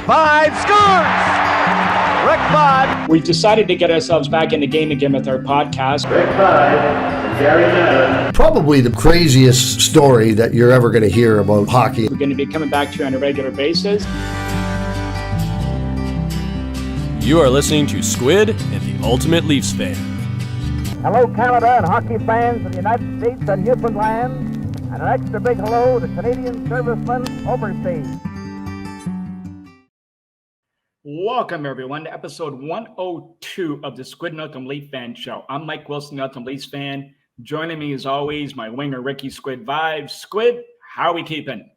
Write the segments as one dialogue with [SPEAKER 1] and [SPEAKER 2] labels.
[SPEAKER 1] 5 scores! Rick Bud.
[SPEAKER 2] We've decided to get ourselves back in the game again with our podcast.
[SPEAKER 3] Rick Bud and Gary Madden.
[SPEAKER 4] Probably the craziest story that you're ever going to hear about hockey.
[SPEAKER 2] We're going to be coming back to you on a regular basis.
[SPEAKER 5] You are listening to Squid and the Ultimate Leafs Fan.
[SPEAKER 6] Hello, Canada and hockey fans of the United States and Newfoundland, and an extra big hello to Canadian servicemen overseas.
[SPEAKER 2] Welcome, everyone, to episode 102 of the Squid and Ultimate Leaf Fan Show. I'm Mike Wilson, the Ultimate Leafs fan. Joining me, as always, my winger, Ricky Squid Vibes. Squid, how are we keeping?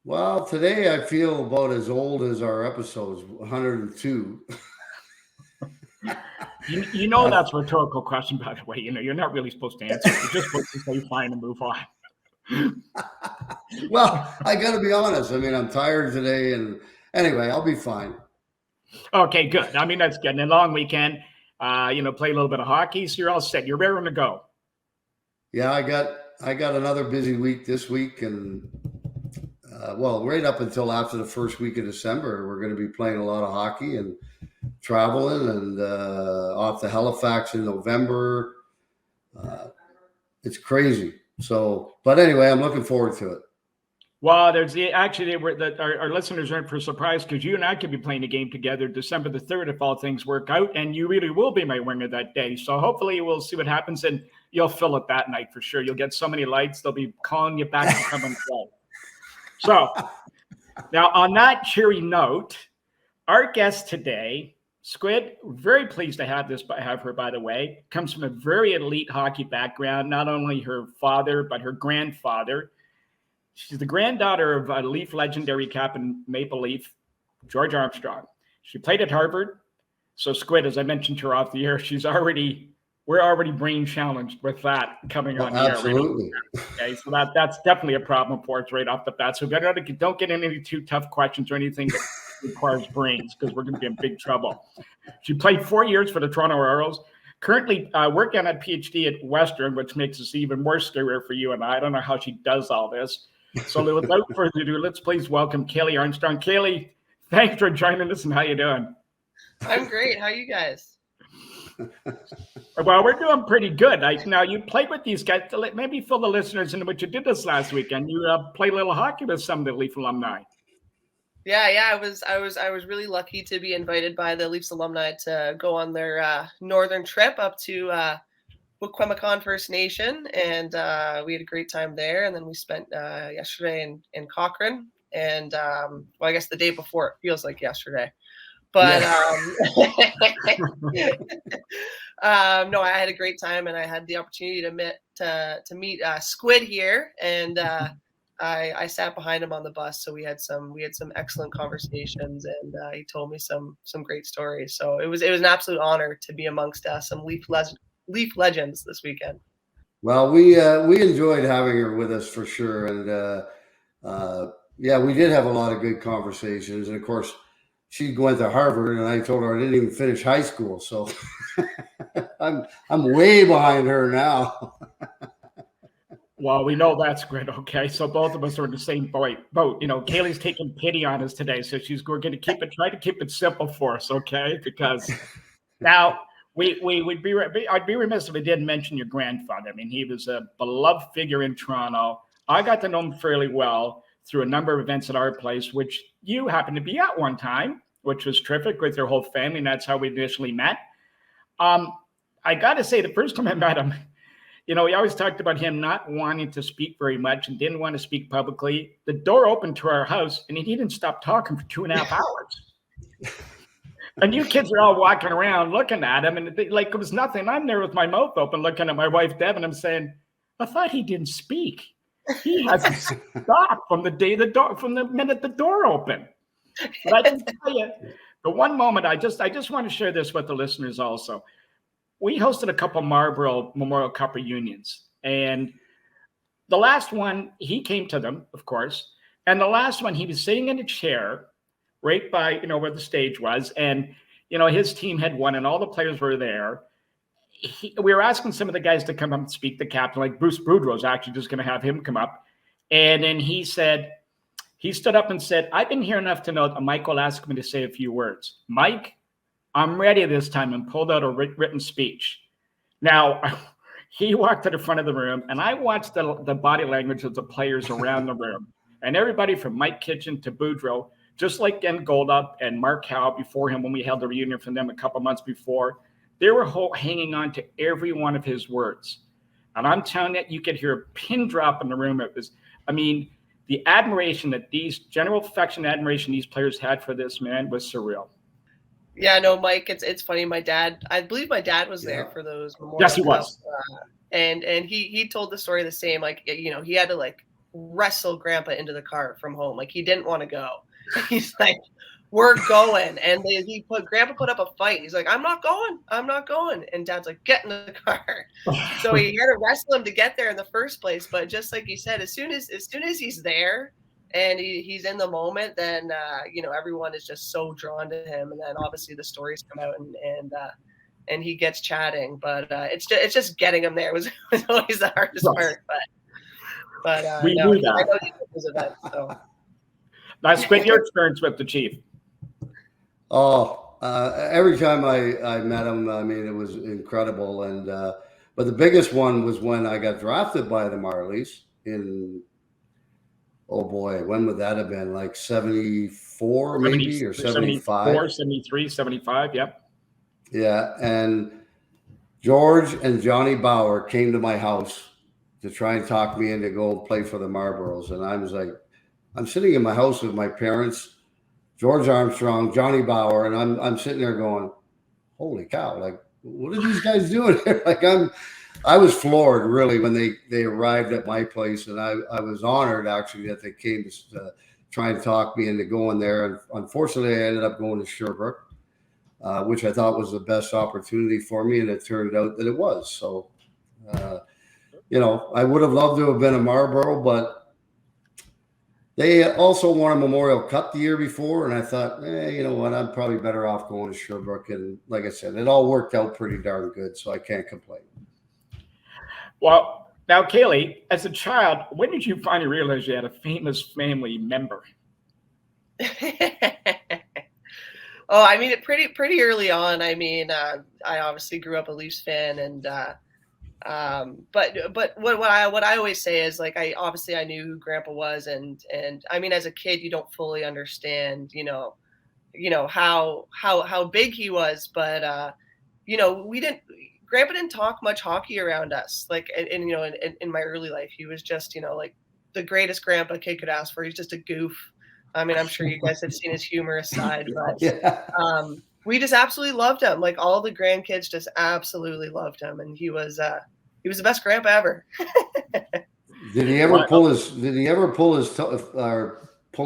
[SPEAKER 4] Well, today I feel about as old as our episodes, 102.
[SPEAKER 2] You know that's a rhetorical question, by the way. You know, you're not really supposed to answer. You're just supposed to say fine and move on.
[SPEAKER 4] Well, I got to be honest. I mean, I'm tired today, and anyway, I'll be fine.
[SPEAKER 2] Okay, good. I mean, that's good. And a long weekend, play a little bit of hockey, so you're all set. You're raring to go. Yeah,
[SPEAKER 4] I got another busy week this week, and right up until after the first week of December, we're going to be playing a lot of hockey and traveling, and off to Halifax in November. It's crazy. So, but anyway, I'm looking forward to it.
[SPEAKER 2] Well, our listeners aren't for surprise because you and I could be playing a game together December the 3rd if all things work out, and you really will be my winger that day. So hopefully we'll see what happens, and you'll fill it that night for sure. You'll get so many lights, they'll be calling you back to come and play. So now on that cheery note, our guest today, Squid, very pleased to have her, by the way, comes from a very elite hockey background, not only her father, but her grandfather. She's the granddaughter of a Leaf legendary captain, Maple Leaf, George Armstrong. She played at Harvard. So Squid, as I mentioned to her off the air, we're already brain challenged with that coming on here.
[SPEAKER 4] Absolutely.
[SPEAKER 2] Okay, so that's definitely a problem for us right off the bat. So don't get into any too tough questions or anything that requires brains, because we're going to be in big trouble. She played 4 years for the Toronto Arrows. Currently working on a PhD at Western, which makes this even more scarier for you and I. I don't know how she does all this. So without further ado, let's please welcome Kalley Armstrong. Kalley, thanks for joining us, and how you doing?
[SPEAKER 7] I'm great. How are you guys?
[SPEAKER 2] Well, we're doing pretty good. Now, you played with these guys. Maybe fill the listeners into what you did this last weekend. You played a little hockey with some of the Leaf alumni.
[SPEAKER 7] Yeah. I was really lucky to be invited by the Leafs alumni to go on their northern trip up to Wikwemikon First Nation, and we had a great time there. And then we spent yesterday in Cochrane, and I guess the day before, it feels like yesterday. But no, I had a great time, and I had the opportunity to meet Squid here, and I sat behind him on the bus, so we had some excellent conversations, and he told me some great stories. So it was an absolute honor to be amongst some Leaf legends this weekend.
[SPEAKER 4] Well, we enjoyed having her with us for sure, and we did have a lot of good conversations, and of course, she went to Harvard, and I told her I didn't even finish high school, so I'm way behind her now.
[SPEAKER 2] Well, we know that's great. Okay, so both of us are in the same boat. You know, Kalley's taking pity on us today, so we're going to try to keep it simple for us, okay? Because now I'd be remiss if I didn't mention your grandfather. I mean, he was a beloved figure in Toronto. I got to know him fairly well through a number of events at our place, which you happened to be at one time, which was terrific with your whole family, and that's how we initially met. I got to say, the first time I met him, we always talked about him not wanting to speak very much and didn't want to speak publicly. The door opened to our house, and he didn't stop talking for 2.5 hours. And you kids are all walking around looking at him, and it was nothing. I'm there with my mouth open looking at my wife, Deb, and I'm saying, I thought he didn't speak. He hasn't stopped from the minute the door opened. But I can tell you, the one moment I just want to share this with the listeners also. We hosted a couple Marlboro Memorial Cup reunions, and the last one, he came to them, of course, and the last one, he was sitting in a chair right by, where the stage was, and, his team had won, and all the players were there. We were asking some of the guys to come up and speak, the captain, like Bruce Boudreau's actually just going to have him come up, and then he said, He stood up and said, "I've been here enough to know that Mike will ask me to say a few words. Mike, I'm ready this time," and pulled out a written speech. Now, he walked to the front of the room, and I watched the body language of the players around the room. And everybody from Mike Kitchen to Boudreaux, just like Gen Goldup and Mark Howe before him when we held the reunion from them a couple months before, they were hanging on to every one of his words. And I'm telling you, you could hear a pin drop in the room. It was, the admiration that general affection and admiration these players had for this man was surreal.
[SPEAKER 7] Yeah, no, Mike, it's funny. I believe my dad was there for those Memorial
[SPEAKER 2] Yes, he was.
[SPEAKER 7] And he told the story the same. Like, you know, he had to like wrestle Grandpa into the car from home. Like, he didn't want to go. He's like, "We're going." And Grandpa put up a fight. He's like, I'm not going. And Dad's like, "Get in the car." So he had to wrestle him to get there in the first place. But just like you said, as soon as he's there and he's in the moment, then you know, everyone is just so drawn to him. And then obviously the stories come out and he gets chatting. But it's just getting him there was always the hardest part. But
[SPEAKER 2] we knew that.
[SPEAKER 7] I know he did those events, so.
[SPEAKER 2] Now, Squid, your experience with the Chief.
[SPEAKER 4] Oh, every time I met him, I mean, it was incredible. And but the biggest one was when I got drafted by the Marlies in, oh boy, when would that have been? Like 74 maybe, or 75?
[SPEAKER 2] 74, 73, 75, yep.
[SPEAKER 4] Yeah, and George and Johnny Bauer came to my house to try and talk me in to go play for the Marlboros. And I was like, I'm sitting in my house with my parents, George Armstrong, Johnny Bauer, and I'm sitting there going, holy cow, like, what are these guys doing here? Like, I was floored really when they arrived at my place, and I was honored actually that they came to try and talk me into going there. And unfortunately, I ended up going to Sherbrooke, which I thought was the best opportunity for me, and it turned out that it was. So, you know, I would have loved to have been a Marlboro, but they also won a Memorial Cup the year before, and I thought, you know what, I'm probably better off going to Sherbrooke. And like I said, it all worked out pretty darn good, so I can't complain.
[SPEAKER 2] Well, now, Kalley, as a child, when did you finally realize you had a famous family member?
[SPEAKER 7] Oh, I mean, pretty early on. I mean, I obviously grew up a Leafs fan, and but what I always say is, like, I knew who Grandpa was, and I mean, as a kid, you don't fully understand, you know how big he was, but you know, Grandpa didn't talk much hockey around us, like, and you know, in my early life, he was just, you know, like the greatest grandpa a kid could ask for. He's just a goof. I mean, I'm sure you guys have seen his humorous side, but
[SPEAKER 4] Yeah.
[SPEAKER 7] We just absolutely loved him. Like, all the grandkids just absolutely loved him, and he was the best grandpa ever.
[SPEAKER 4] Did he ever pull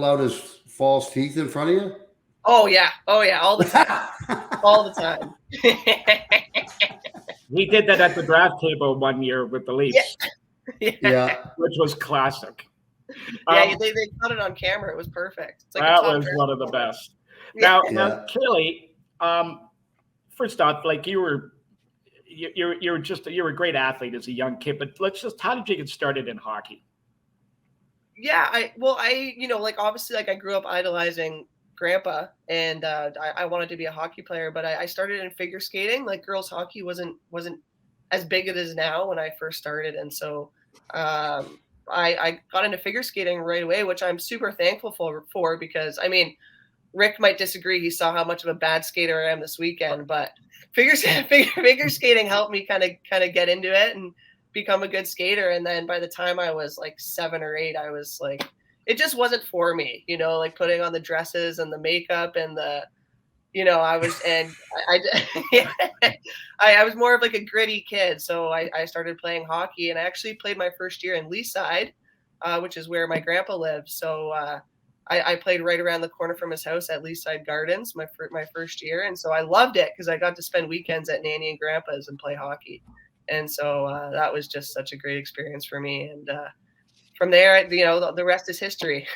[SPEAKER 4] out his false teeth in front of you?
[SPEAKER 7] Oh yeah, all the time, all the time.
[SPEAKER 2] We did that at the draft table one year with the Leafs,
[SPEAKER 4] Yeah.
[SPEAKER 2] which was classic.
[SPEAKER 7] Yeah, they caught it on camera. It was perfect. It's like
[SPEAKER 2] that was one of the best.
[SPEAKER 7] Yeah.
[SPEAKER 2] Now, Kalley, first off, like, you were a great athlete as a young kid, but how did you get started in hockey?
[SPEAKER 7] Yeah, I you know, like, obviously, like, I grew up idolizing Grandpa, and I wanted to be a hockey player, but I started in figure skating. Like, girls hockey wasn't as big as it is now when I first started, and so I got into figure skating right away, which I'm super thankful for because, I mean, Rick might disagree. He saw how much of a bad skater I am this weekend, but figure skating helped me kind of get into it and become a good skater. And then by the time I was like 7 or 8, I was like, it just wasn't for me, you know, like putting on the dresses and the makeup and the, you know, I was more of like a gritty kid. So I started playing hockey, and I actually played my first year in Leaside, which is where my grandpa lived. So I played right around the corner from his house at Leaside Gardens my first year. And so I loved it because I got to spend weekends at Nanny and Grandpa's and play hockey. And so that was just such a great experience for me. And from there, you know, the rest is history,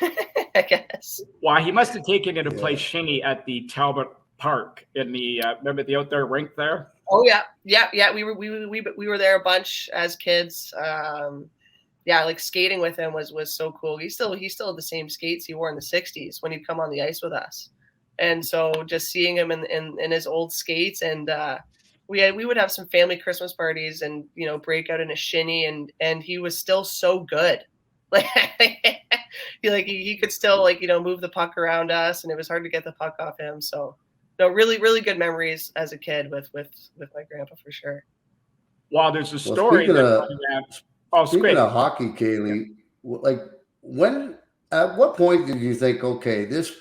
[SPEAKER 7] I guess.
[SPEAKER 2] Well, he must have taken you to play shinny at the Talbot Park in the remember the outdoor rink there?
[SPEAKER 7] Oh yeah. We were there a bunch as kids. yeah, like skating with him was so cool. He still had the same skates he wore in the 60s when he'd come on the ice with us. And so just seeing him in his old skates, and we would have some family Christmas parties and, you know, break out in a shinny, and he was still so good. Like he could still, like, you know, move the puck around us, and it was hard to get the puck off him. So no, really, really good memories as a kid with my grandpa for sure.
[SPEAKER 2] Well, there's a story
[SPEAKER 4] speaking
[SPEAKER 2] Squid.
[SPEAKER 4] of hockey, Kaylee, like at what point did you think, okay, this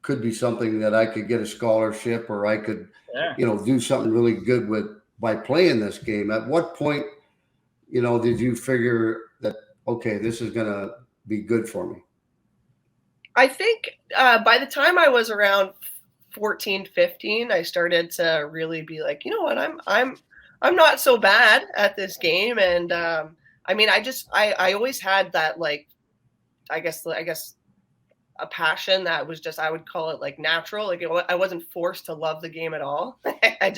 [SPEAKER 4] could be something that I could get a scholarship, or I could, you know, do something really good by playing this game? At what point, you know, did you figure that, okay, this is going to be good for me?
[SPEAKER 7] I think by the time I was around 14, 15, I started to really be like, you know what, I'm not so bad at this game. And I mean, I always had that, like, I guess a passion that was just, I would call it like natural. Like I wasn't forced to love the game at all. I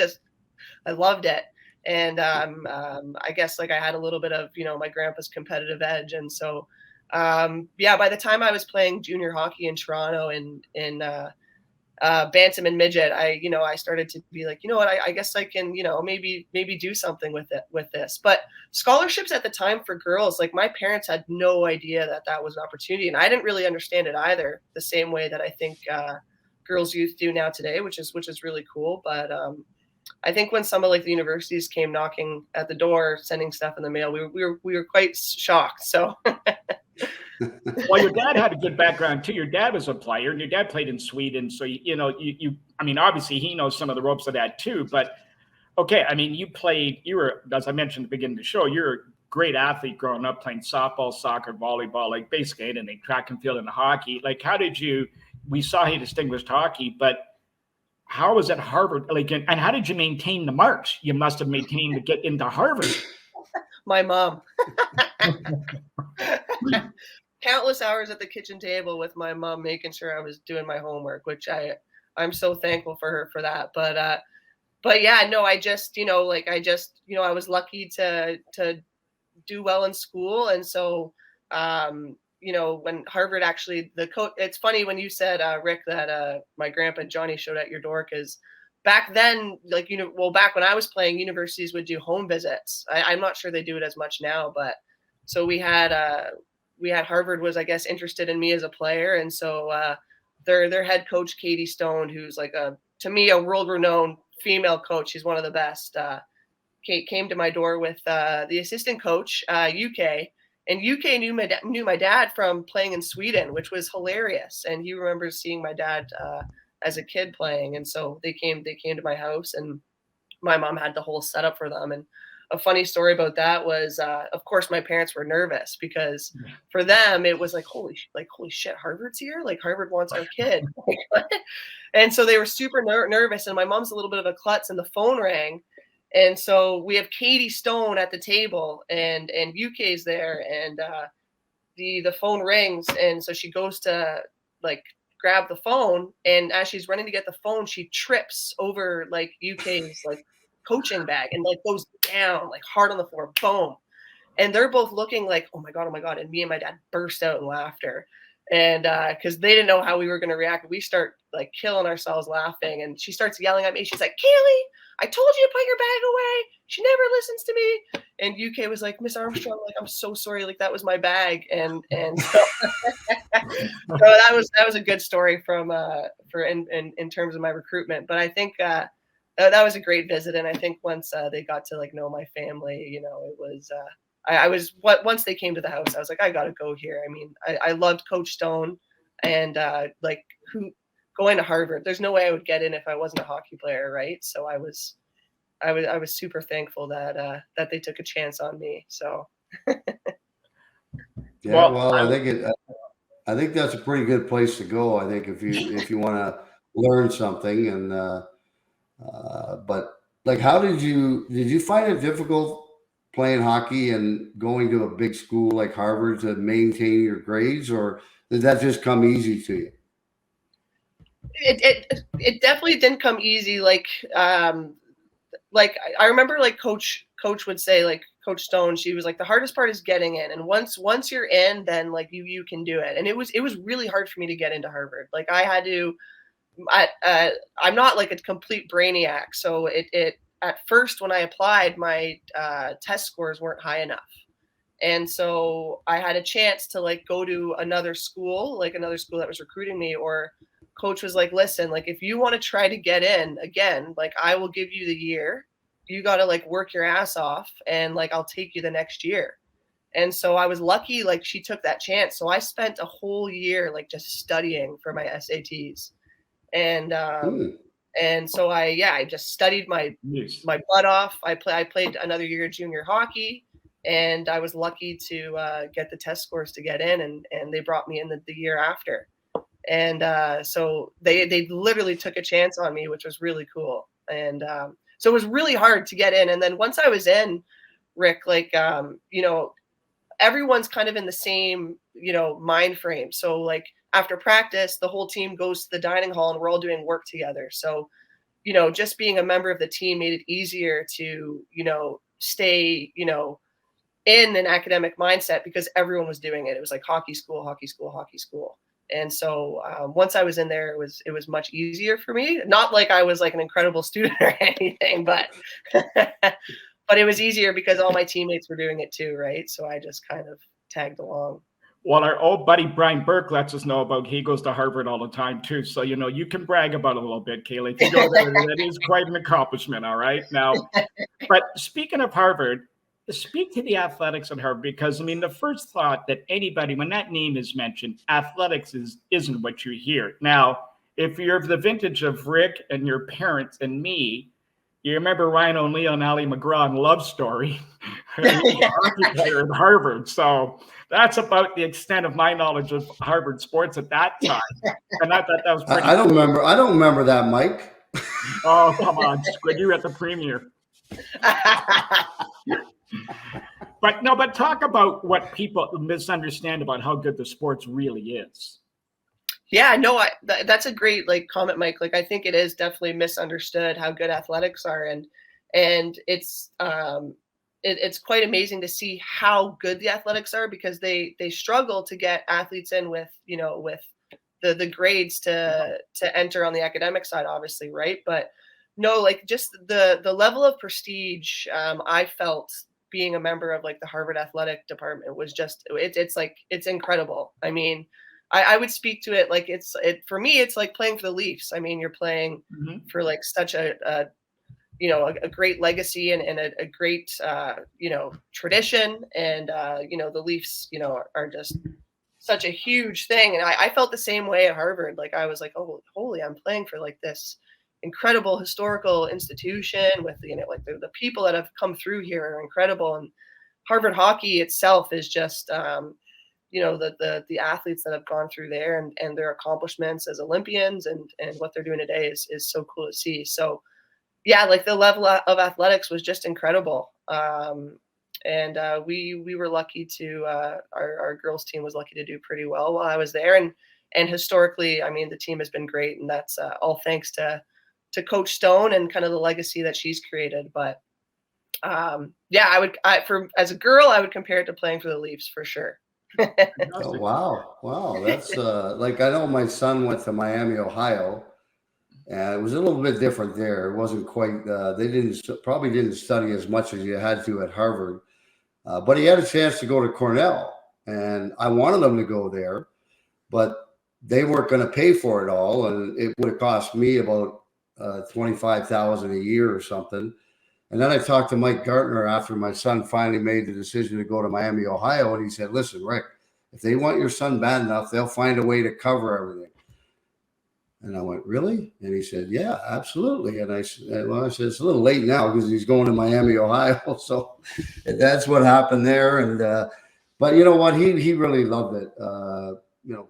[SPEAKER 7] loved it. And I guess like I had a little bit of, you know, my grandpa's competitive edge. And so, yeah, by the time I was playing junior hockey in Toronto in bantam and midget, I started to be like, you know what, I guess I can, you know, maybe do something with this. But scholarships at the time for girls, like my parents had no idea that was an opportunity, and I didn't really understand it either, the same way that I think girls youth do now today, which is really cool. But I think when some of like the universities came knocking at the door, sending stuff in the mail, we were quite shocked. So.
[SPEAKER 2] Well, your dad had a good background too. Your dad was a player, and your dad played in Sweden. So you know, I mean, obviously he knows some of the ropes of that too. But okay, I mean, you were, as I mentioned at the beginning of the show, you're a great athlete growing up, playing softball, soccer, volleyball, like basically anything, track and field and hockey. Like, how did we saw he distinguished hockey, but how was at Harvard? Like, and how did you maintain the marks you must have maintained to get into Harvard?
[SPEAKER 7] My mom. Countless hours at the kitchen table with my mom, making sure I was doing my homework, which I'm so thankful for her for that. But yeah, no, I was lucky to do well in school. And so, you know, when Harvard actually, the coach, it's funny when you said, Rick, that my grandpa Johnny showed at your door, because back then, like, you know, well, back when I was playing, universities would do home visits. I'm not sure they do it as much now, but so we had Harvard was, I guess, interested in me as a player. And so their head coach, Katie Stone, who's like to me, a world-renowned female coach. She's one of the best. Kate came to my door with the assistant coach, UK. And UK knew my dad from playing in Sweden, which was hilarious. And he remembers seeing my dad as a kid playing. And so they came to my house, and my mom had the whole setup for them. And a funny story about that was, of course, my parents were nervous, because for them it was like, holy shit, Harvard's here. Like, Harvard wants our kid. And so they were super nervous. And my mom's a little bit of a klutz, and the phone rang. And so we have Katie Stone at the table, and UK's there, and the phone rings. And so she goes to like grab the phone, and as she's running to get the phone, she trips over like UK's like coaching bag, and like goes down like hard on the floor, boom. And they're both looking like, oh my god, and me and my dad burst out in laughter. And because they didn't know how we were going to react. We start like killing ourselves laughing, and she starts yelling at me. She's like, Kaylee, I told you to put your bag away. She never listens to me. And UK was like, Miss Armstrong, like, I'm so sorry, like, that was my bag. And so, so that was a good story from in terms of my recruitment. But I think that was a great visit. And I think once they got to like know my family, you know, it was once they came to the house, I was like, I gotta go here. I mean, I loved Coach Stone, and like going to Harvard. There's no way I would get in if I wasn't a hockey player, right? So I was super thankful that they took a chance on me. So
[SPEAKER 4] yeah, well, I think that's a pretty good place to go. I think if you want to learn something, and but like, how did you find it difficult playing hockey and going to a big school like Harvard to maintain your grades, or did that just come easy to you?
[SPEAKER 7] It definitely didn't come easy. Like I remember like Coach coach would say, like Coach Stone, she was like, the hardest part is getting in. And once you're in, then like you can do it. And it was really hard for me to get into Harvard. Like I had to, I'm not like a complete brainiac. So it at first when I applied, my test scores weren't high enough. And so I had a chance to like go to another school that was recruiting me, or coach was like, listen, like if you want to try to get in again, like I will give you the year. You got to like work your ass off and like I'll take you the next year. And so I was lucky, like she took that chance. So I spent a whole year like just studying for my SATs. And so I just studied my butt off. I played another year of junior hockey, and I was lucky to get the test scores to get in, and they brought me in the year after. And so they literally took a chance on me, which was really cool. And so it was really hard to get in. And then once I was in, Rick, like, everyone's kind of in the same, mind frame. So like after practice, the whole team goes to the dining hall and we're all doing work together. So, just being a member of the team made it easier to, stay, in an academic mindset because everyone was doing it. It was like hockey school, hockey school, hockey school. And so once I was in there, it was much easier for me. Not like I was like an incredible student or anything, but but it was easier because all my teammates were doing it too, right? So I just kind of tagged along.
[SPEAKER 2] Well, our old buddy Brian Burke lets us know about he goes to Harvard all the time too. So you can brag about it a little bit, Kaylee. If you go there, that is quite an accomplishment. All right, now, but speaking of Harvard. Speak to the athletics at Harvard, because the first thought that anybody, when that name is mentioned, athletics isn't what you hear. Now, if you're of the vintage of Rick and your parents and me, you remember Ryan O'Neal and Ali McGraw in Love Story, hockey player at Harvard. So that's about the extent of my knowledge of Harvard sports at that time. And I thought that was pretty.
[SPEAKER 4] I don't remember that, Mike.
[SPEAKER 2] Oh, come on, Squid, you were at the premiere. But talk about what people misunderstand about how good the sports really is.
[SPEAKER 7] Yeah, no, that's a great comment, Mike. Like I think it is definitely misunderstood how good athletics are, and it's quite amazing to see how good the athletics are, because they struggle to get athletes in with the grades to enter on the academic side, obviously, right? But no, like just the level of prestige I felt being a member of like the Harvard athletic department was just it's incredible. I mean, I would speak to it like for me it's like playing for the Leafs. I mean, you're playing for like such a great legacy and a great tradition, and the Leafs are just such a huge thing. And I felt the same way at Harvard. Like I was like, oh holy, I'm playing for like this incredible historical institution with the people that have come through here are incredible. And Harvard hockey itself is just the athletes that have gone through there and their accomplishments as Olympians and what they're doing today is so cool to see. So yeah, like the level of athletics was just incredible. And we were lucky to our girls team was lucky to do pretty well while I was there, and historically, I mean, the team has been great, and that's all thanks to Coach Stone and kind of the legacy that she's created. But as a girl, I would compare it to playing for the Leafs for sure.
[SPEAKER 4] Oh, wow. That's like, I know my son went to Miami, Ohio, and it was a little bit different there. It wasn't quite, they probably didn't study as much as you had to at Harvard, but he had a chance to go to Cornell, and I wanted him to go there, but they weren't going to pay for it all. And it would have cost me about $25,000 a year or something. And then I talked to Mike Gartner after my son finally made the decision to go to Miami, Ohio. And he said, listen, Rick, if they want your son bad enough, they'll find a way to cover everything. And I went, really? And he said, yeah, absolutely. And I said, well, it's a little late now because he's going to Miami, Ohio. So that's what happened there. And, but you know what? He really loved it.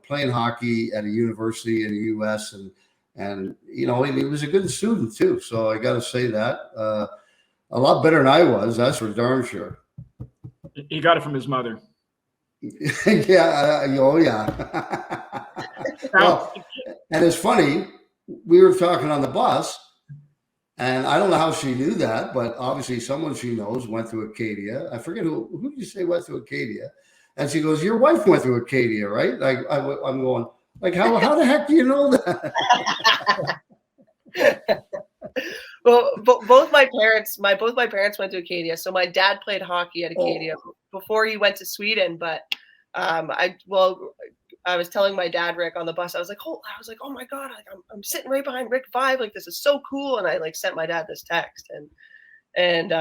[SPEAKER 4] Playing hockey at a university in the U.S. And he was a good student too. So I got to say that a lot better than I was. That's for darn sure.
[SPEAKER 2] He got it from his mother.
[SPEAKER 4] Yeah. Well, and it's funny. We were talking on the bus, And I don't know how she knew that, but obviously someone she knows went to Acadia. I forget who did you say went to Acadia? And she goes, your wife went to Acadia, right? Like I'm going, like, how the heck do you know that?
[SPEAKER 7] Well, both my parents went to Acadia. So my dad played hockey at Acadia before he went to Sweden. But I was telling my dad, Rick, on the bus, I was like, oh my God, like, I'm sitting right behind Rick 5. Like, this is so cool. And I like sent my dad this text, and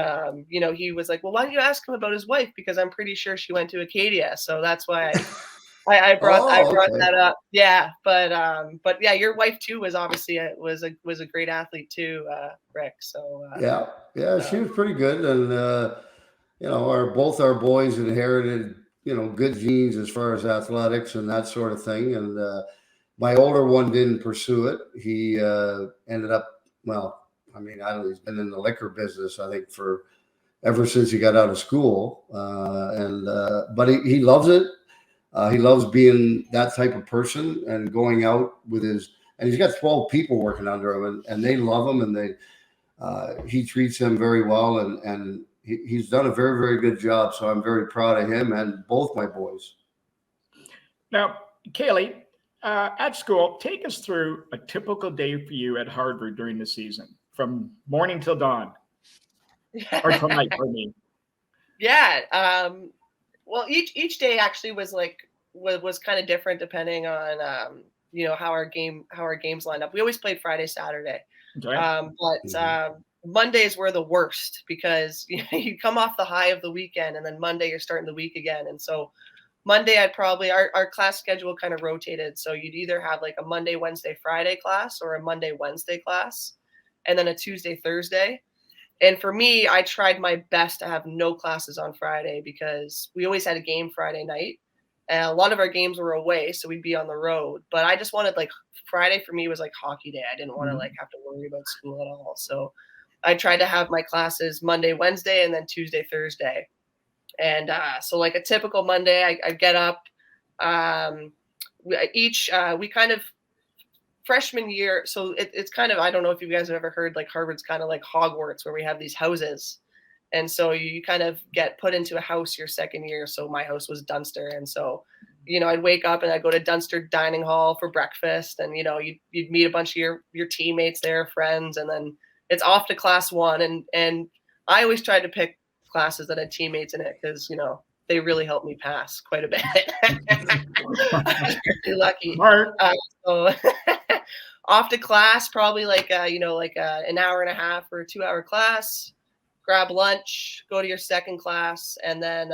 [SPEAKER 7] you know, he was like, well, why don't you ask him about his wife? Because I'm pretty sure she went to Acadia. So that's why I brought that up. Yeah. But yeah, your wife too was obviously was a great athlete too, Rick. So
[SPEAKER 4] yeah, she was pretty good. And, you know, both our boys inherited, you know, good genes as far as athletics and that sort of thing. And my older one didn't pursue it. He ended up, well, I mean, I don't know, he's been in the liquor business, I think, ever since he got out of school. But he loves it. He loves being that type of person and going out with and he's got 12 people working under him, and they love him, and he treats them very well, and he's done a very, very good job. So I'm very proud of him and both my boys.
[SPEAKER 2] Now, Kalley, at school, take us through a typical day for you at Harvard during the season, from morning till dawn, or till night, for me.
[SPEAKER 7] Yeah. Well, each day actually was kind of different depending on you know, how our games lined up. We always played Friday, Saturday, but Mondays were the worst because you come off the high of the weekend, and then Monday you're starting the week again. And so Monday, our class schedule kind of rotated. So you'd either have like a Monday, Wednesday, Friday class, or a Monday, Wednesday class, and then a Tuesday, Thursday. And for me, I tried my best to have no classes on Friday because we always had a game Friday night. And a lot of our games were away, so we'd be on the road. But I just wanted, like, Friday for me was like hockey day. I didn't want to like have to worry about school at all. So I tried to have my classes Monday, Wednesday, and then Tuesday, Thursday. And so like a typical Monday, I get up. We kind of freshman year. So it's kind of, I don't know if you guys have ever heard, like Harvard's kind of like Hogwarts, where we have these houses. And so you kind of get put into a house your second year. So my house was Dunster. And so, you know, I'd wake up and I'd go to Dunster dining hall for breakfast. And, you know, you'd meet a bunch of your teammates there, friends. And then it's off to class 1. And I always tried to pick classes that had teammates in it because, you know, they really helped me pass quite a bit. I was really lucky. So off to class, probably like, you know, like an hour and a half or a 2-hour class. Grab lunch, go to your second class, and then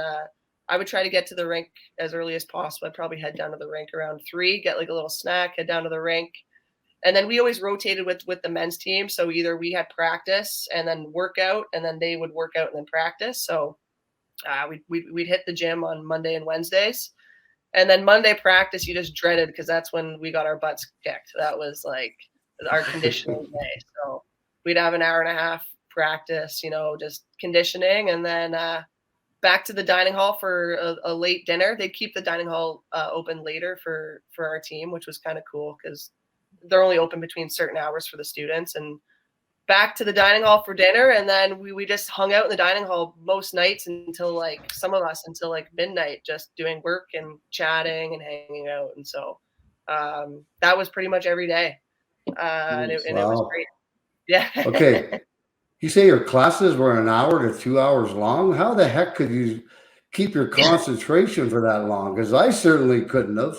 [SPEAKER 7] I would try to get to the rink as early as possible. I'd probably head down to the rink around 3, get like a little snack, head down to the rink. And then we always rotated with the men's team. So either we had practice and then workout, and then they would work out and then practice. So we'd hit the gym on Monday and Wednesdays. And then Monday practice, you just dreaded because that's when we got our butts kicked. That was like our conditioning day. So we'd have an hour and a half practice, you know, just conditioning, and then back to the dining hall for a late dinner. They'd keep the dining hall open later for our team, which was kind of cool because they're only open between certain hours for the students. And back to the dining hall for dinner, and then we just hung out in the dining hall most nights until like some of us until like midnight, just doing work and chatting and hanging out. And so that was pretty much every day, and it was great. Yeah.
[SPEAKER 4] Okay. You say your classes were an hour to 2 hours long? How the heck could you keep your concentration for that long? Because I certainly couldn't have.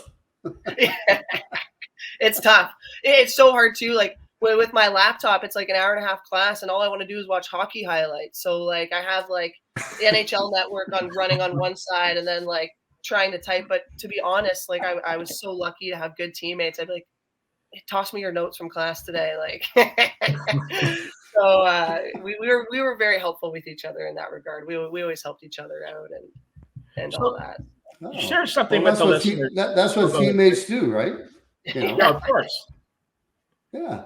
[SPEAKER 7] It's tough. It's so hard too. Like with my laptop, it's like an hour and a half class, and all I want to do is watch hockey highlights. So like I have like the NHL network running on one side, and then like trying to type. But to be honest, like I was so lucky to have good teammates. I'd be like, toss me your notes from class today. Like, so we were very helpful with each other in that regard. We always helped each other out and all that.
[SPEAKER 2] Oh. Share something with the listeners.
[SPEAKER 4] That's what teammates do, right? You know?
[SPEAKER 2] Yeah, of course.
[SPEAKER 4] Yeah.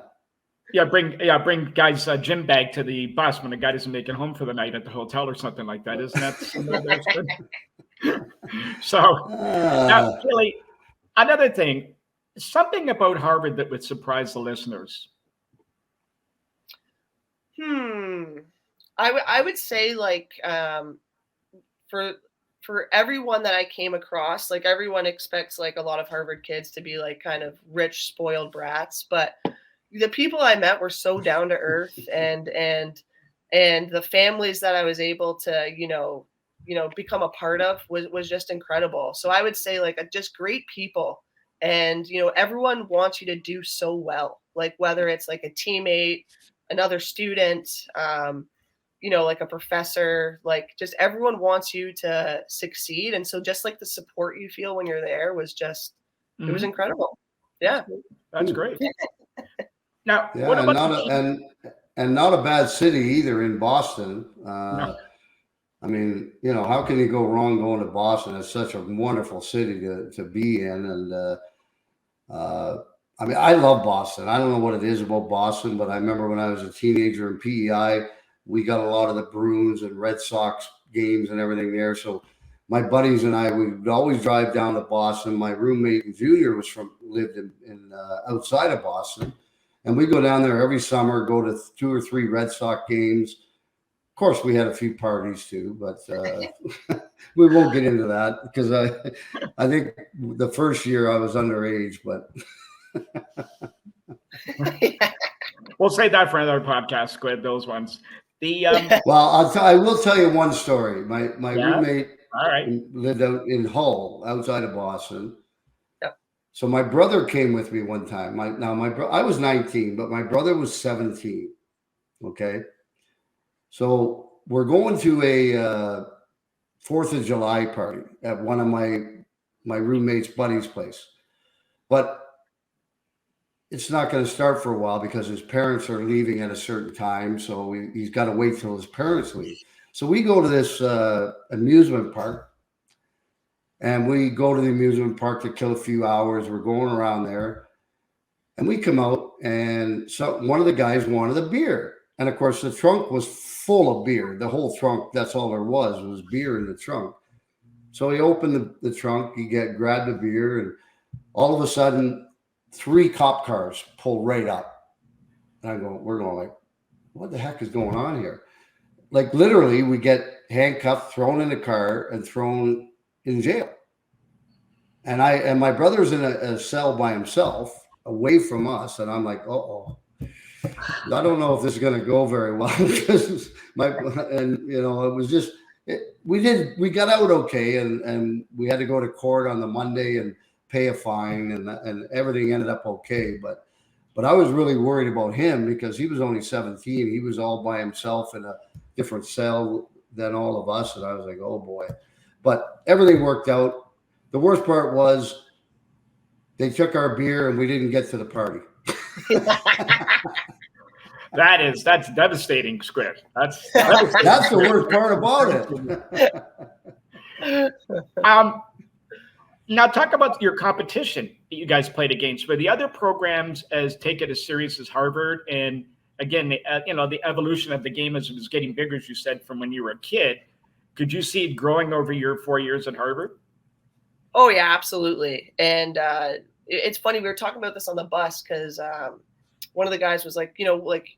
[SPEAKER 2] Bring guys gym bag to the bus when the guy doesn't make it home for the night at the hotel or something like that. Isn't that good? So now, Kalley, another thing, something about Harvard that would surprise the listeners.
[SPEAKER 7] I would say like for everyone that I came across, like everyone expects like a lot of Harvard kids to be like kind of rich, spoiled brats, but the people I met were so down to earth, and the families that I was able to, become a part of was just incredible. So I would say like just great people, and everyone wants you to do so well, like whether it's like a teammate, another student, like a professor, like just everyone wants you to succeed. And so just like the support you feel when you're there was just, it was incredible. Yeah.
[SPEAKER 2] That's great. Now,
[SPEAKER 4] Yeah,
[SPEAKER 2] what
[SPEAKER 4] and
[SPEAKER 2] about
[SPEAKER 4] not a bad city either in Boston.
[SPEAKER 2] No.
[SPEAKER 4] I mean, how can you go wrong going to Boston? It's such a wonderful city to be in, and I mean, I love Boston. I don't know what it is about Boston, but I remember when I was a teenager in PEI, we got a lot of the Bruins and Red Sox games and everything there. So my buddies and I, we would always drive down to Boston. My roommate in junior lived in outside of Boston, and we go down there every summer, go to 2 or 3 Red Sox games. Of course, we had a few parties too, but we won't get into that because I think the first year I was underage, but.
[SPEAKER 2] We'll save that for another podcast, Squid, those ones.
[SPEAKER 4] Well, I will tell you one story. My roommate lived out in Hull, outside of Boston.
[SPEAKER 7] Yep.
[SPEAKER 4] So my brother came with me one time. I was 19, but my brother was 17. Okay. So we're going to a 4th of July party at one of my roommate's buddy's place. But it's not going to start for a while because his parents are leaving at a certain time. So he's got to wait till his parents leave. So we go to this amusement park, and we go to the amusement park to kill a few hours. We're going around there, and we come out, and so one of the guys wanted a beer. And of course, the trunk was full of beer. The whole trunk, that's all there was beer in the trunk. So he opened the trunk, grabbed a beer, and all of a sudden, 3 cop cars pull right up. And we're going like, what the heck is going on here? Like literally we get handcuffed, thrown in the car, and thrown in jail. And my brother's in a cell by himself away from us. And I'm like, I don't know if this is going to go very well because it was just, we got out okay. And we had to go to court on the Monday and pay a fine, and everything ended up okay. But I was really worried about him because he was only 17. He was all by himself in a different cell than all of us. And I was like, oh boy, but everything worked out. The worst part was they took our beer and we didn't get to the party.
[SPEAKER 2] That's devastating, Squid. That's
[SPEAKER 4] the worst part about
[SPEAKER 2] it. Now, talk about your competition that you guys played against. Were the other programs take it as serious as Harvard? And again, the evolution of the game as it was getting bigger, as you said, from when you were a kid. Could you see it growing over your 4 years at Harvard?
[SPEAKER 7] Oh yeah, absolutely. And it's funny, we were talking about this on the bus because one of the guys was like, like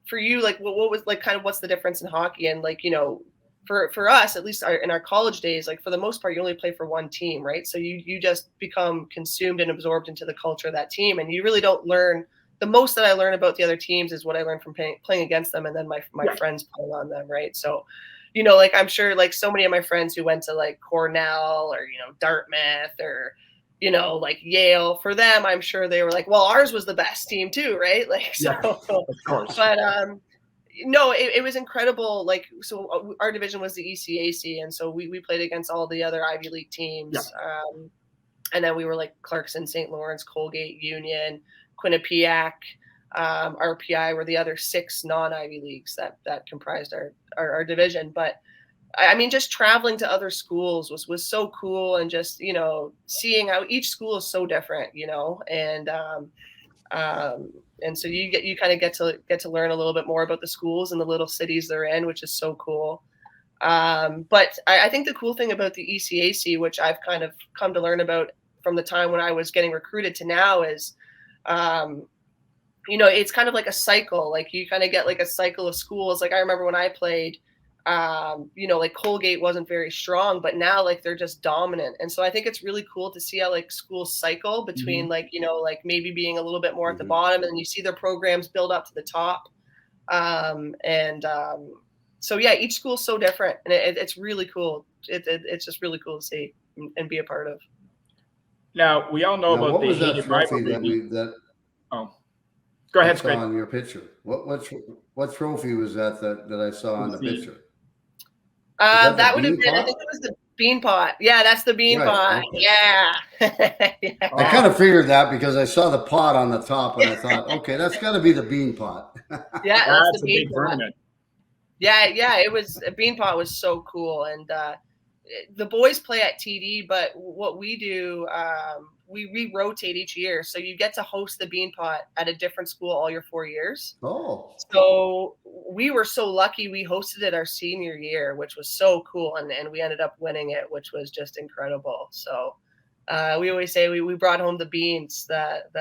[SPEAKER 7] for you, like what was like kind of what's the difference in hockey? And like, for us, at least in our college days, like for the most part, you only play for one team, right? So you just become consumed and absorbed into the culture of that team. And you really don't learn. The most that I learn about the other teams is what I learned from playing against them and then my friends playing on them, right? So, like I'm sure like so many of my friends who went to like Cornell or, Dartmouth or, like Yale, for them, I'm sure they were like, well, ours was the best team too, right? Like, so,
[SPEAKER 2] of course.
[SPEAKER 7] But, no, it was incredible. Like, so our division was the ECAC, and so we played against all the other Ivy League teams.
[SPEAKER 2] Yeah.
[SPEAKER 7] And then we were like Clarkson, St. Lawrence, Colgate, Union, Quinnipiac, RPI were the other 6 non-Ivy Leagues that comprised our division. But I mean, just traveling to other schools was so cool, and just seeing how each school is so different, and so you kind of get to learn a little bit more about the schools and the little cities they're in, which is so cool. But I think the cool thing about the ECAC, which I've kind of come to learn about from the time when I was getting recruited to now, is you know, it's kind of like a cycle. Like you kind of get like a cycle of schools. Like I remember when I played, you know, like Colgate wasn't very strong, but now like they're just dominant. And so I think it's really cool to see how like schools cycle between like, you know, like maybe being a little bit more at the bottom, and you see their programs build up to the top. So yeah, each school's so different, and it's really cool. It's just really cool to see and be a part of.
[SPEAKER 2] Now we all know about the
[SPEAKER 4] that
[SPEAKER 2] hated
[SPEAKER 4] trophy
[SPEAKER 2] rivalry.
[SPEAKER 4] that
[SPEAKER 2] Go ahead,
[SPEAKER 4] I
[SPEAKER 2] Squid.
[SPEAKER 4] saw on your picture? What trophy was that I saw on the picture?
[SPEAKER 7] That would have been, I think it was the bean pot. Yeah, that's the bean pot. Okay. Yeah.
[SPEAKER 4] Yeah. I kind of figured that because I saw the pot on the top, and I thought, okay, that's got to be the bean pot.
[SPEAKER 7] Yeah, that's the
[SPEAKER 2] big
[SPEAKER 7] bean pot.
[SPEAKER 2] tournament.
[SPEAKER 7] Yeah, it was, bean pot was so cool. And the boys play at TD, but what we do, we rotate each year. So you get to host the bean pot at a different school all your 4 years.
[SPEAKER 4] Oh.
[SPEAKER 7] So we were so lucky we hosted it our senior year, which was so cool. And we ended up winning it, which was just incredible. So we always say we brought home the beans that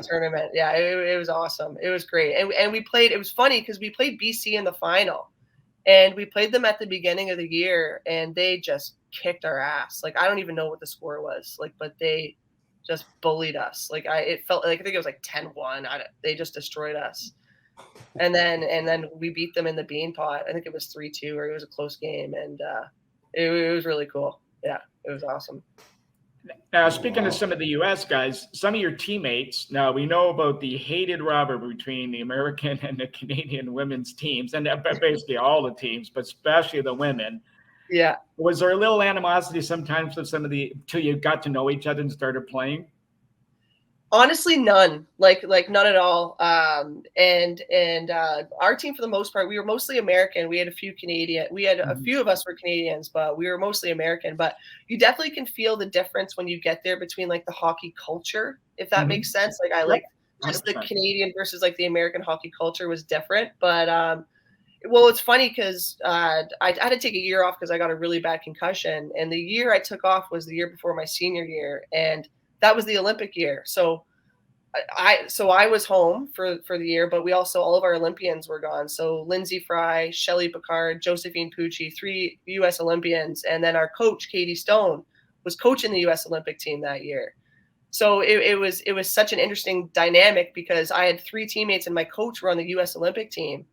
[SPEAKER 7] tournament. Yeah, it was awesome. It was great. And we played, it was funny because we played BC in the final. And we played them at the beginning of the year, and they just kicked our ass. Like, I don't even know what the score was, like, but they just bullied us. Like, it felt like, I think it was like 10-1. They just destroyed us. And then we beat them in the bean pot. I think it was 3-2, or it was a close game. And it was really cool. Yeah, it was awesome.
[SPEAKER 2] Now, speaking of some of the U.S. guys, some of your teammates, now we know about the hated rivalry between the American and the Canadian women's teams, and basically all the teams, but especially the women.
[SPEAKER 7] Yeah. Was
[SPEAKER 2] there a little animosity sometimes with some of till you got to know each other and started playing?
[SPEAKER 7] Honestly, none. Like none at all. And our team, for the most part, we were mostly American. We had a few Canadian. We had a few of us were Canadians, but we were mostly American. But you definitely can feel the difference when you get there between like the hockey culture, if that makes sense. Like I like just the Canadian versus like the American hockey culture was different. But well, it's funny because I had to take a year off because I got a really bad concussion, and the year I took off was the year before my senior year, and that was the Olympic year. So I was home for the year, but we also, all of our Olympians were gone. So Lindsay Fry, Shelley Picard, Josephine Pucci, 3 U.S. Olympians. And then our coach, Katie Stone, was coaching the U.S. Olympic team that year. So it was such an interesting dynamic because I had 3 teammates and my coach were on the U.S. Olympic team.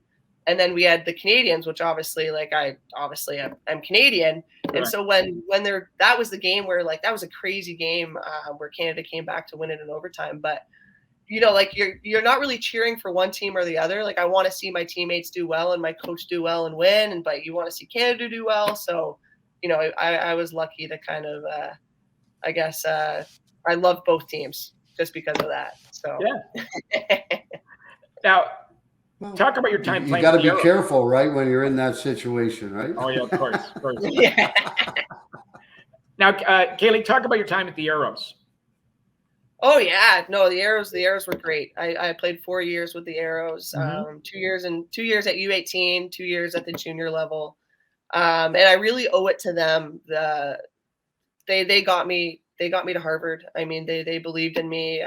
[SPEAKER 7] And then we had the Canadians, which obviously, like I'm Canadian. And so when that was the game where like, that was a crazy game where Canada came back to win it in overtime. But, you know, like you're not really cheering for one team or the other. Like I want to see my teammates do well and my coach do well and win. But you want to see Canada do well. So, you know, I was lucky to kind of, I guess I love both teams just because of that. So,
[SPEAKER 2] yeah. Now, talk about your time playing.
[SPEAKER 4] You got to be careful, right, when you're in that situation, right?
[SPEAKER 2] Oh yeah, of course.
[SPEAKER 7] Yeah.
[SPEAKER 2] Now, Kalley, talk about your time at the Arrows.
[SPEAKER 7] Oh yeah, no, the Arrows were great. I played 4 years with the Arrows, 2 years at U18, 2 years at the junior level, and I really owe it to them. They got me to Harvard. I mean, they believed in me.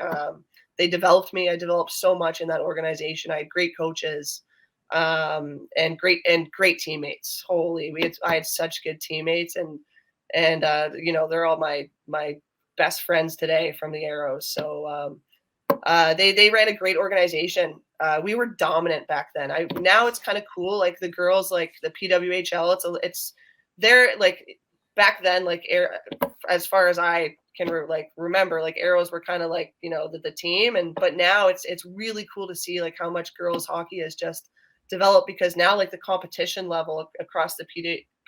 [SPEAKER 7] They developed me. I developed so much in that organization. I had great coaches, and great teammates. I had such good teammates, and you know, they're all my best friends today from the Arrows. So they ran a great organization. We were dominant back then. Now it's kind of cool. Like the girls, like the PWHL, they're like back then, like as far as I can remember, like Arrows were kind of like, you know, the team, but now it's really cool to see like how much girls hockey has just developed, because now like the competition level across the